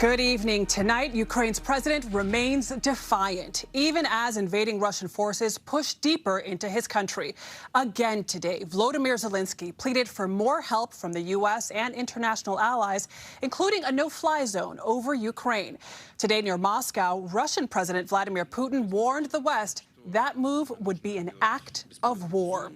Good evening. Tonight, Ukraine's president remains defiant, even as invading Russian forces push deeper into his country. Again today, Volodymyr Zelensky pleaded for more help from the U.S. and international allies, including a no-fly zone over Ukraine. Today near Moscow, Russian President Vladimir Putin warned the West that move would be an act of war.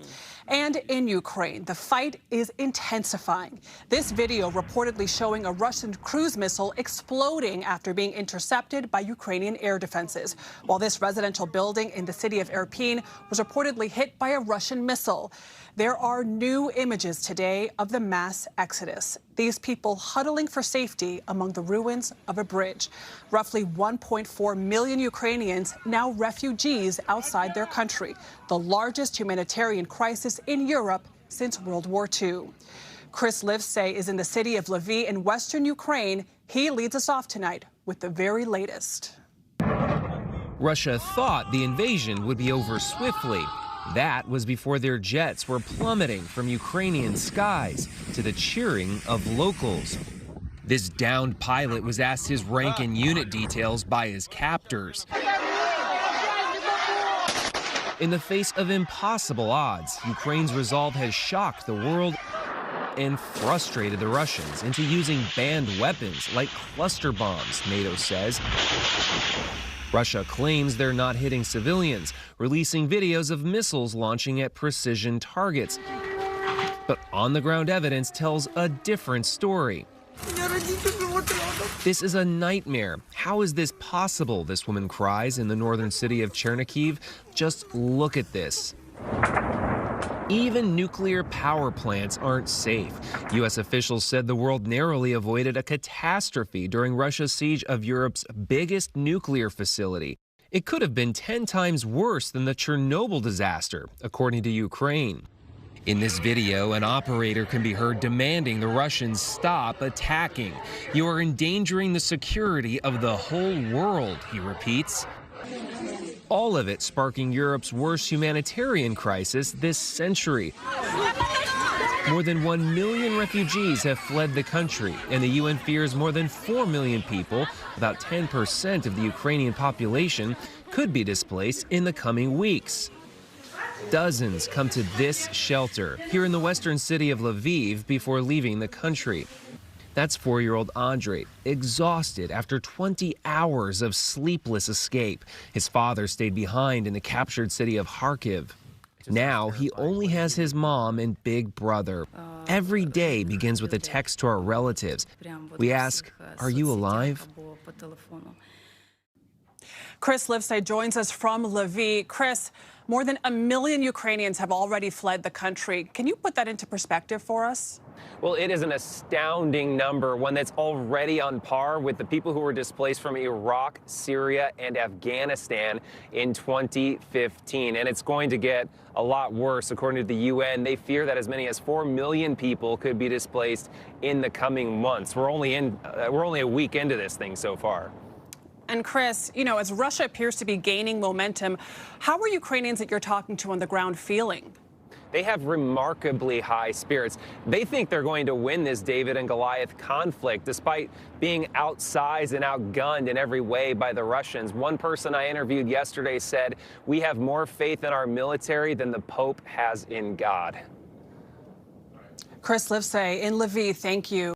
And in Ukraine, the fight is intensifying. This video reportedly showing a Russian cruise missile exploding after being intercepted by Ukrainian air defenses, while this residential building in the city of Irpin was reportedly hit by a Russian missile. There are new images today of the mass exodus, these people huddling for safety among the ruins of a bridge. Roughly 1.4 million Ukrainians now refugees outside their country, the largest humanitarian crisis in Europe since World War II. Chris Livesay is in the city of Lviv in western Ukraine. He leads us off tonight with the very latest. Russia thought the invasion would be over swiftly. That was before their jets were plummeting from Ukrainian skies to the cheering of locals. This downed pilot was asked his rank and unit details by his captors. In the face of impossible odds, Ukraine's resolve has shocked the world and frustrated the Russians into using banned weapons like cluster bombs, NATO says. Russia claims they're not hitting civilians, releasing videos of missiles launching at precision targets. But on-the-ground evidence tells a different story. This is a nightmare. How is this possible? This woman cries in the northern city of Chernihiv. Just look at this. Even nuclear power plants aren't safe. U.S. officials said the world narrowly avoided a catastrophe during Russia's siege of Europe's biggest nuclear facility. It could have been 10 times worse than the Chernobyl disaster, according to Ukraine. In this video, an operator can be heard demanding the Russians stop attacking. You are endangering the security of the whole world, he repeats. All of it sparking Europe's worst humanitarian crisis this century. More than 1 million refugees have fled the country, and the UN fears more than 4 million people, about 10% of the Ukrainian population, could be displaced in the coming weeks. Dozens come to this shelter here in the western city of Lviv before leaving the country. That's 4-year-old Andrei, exhausted after 20 hours of sleepless escape. His father stayed behind in the captured city of Kharkiv. Now he only has his mom and big brother. Every day begins with a text to our relatives. We ask, "Are you alive?" Chris Livesay joins us from Lviv. Chris, more than 1 million Ukrainians have already fled the country. Can you put that into perspective for us? Well, it is an astounding number, one that's already on par with the people who were displaced from Iraq, Syria, and Afghanistan in 2015. And it's going to get a lot worse. According to the UN, they fear that as many as 4 million people could be displaced in the coming months. We're only a week into this thing so far. And Chris, as Russia appears to be gaining momentum, how are Ukrainians that you're talking to on the ground feeling? They have remarkably high spirits. They think they're going to win this David and Goliath conflict, despite being outsized and outgunned in every way by the Russians. One person I interviewed yesterday said, "We have more faith in our military than the Pope has in God." Chris Livesay in Lviv, thank you.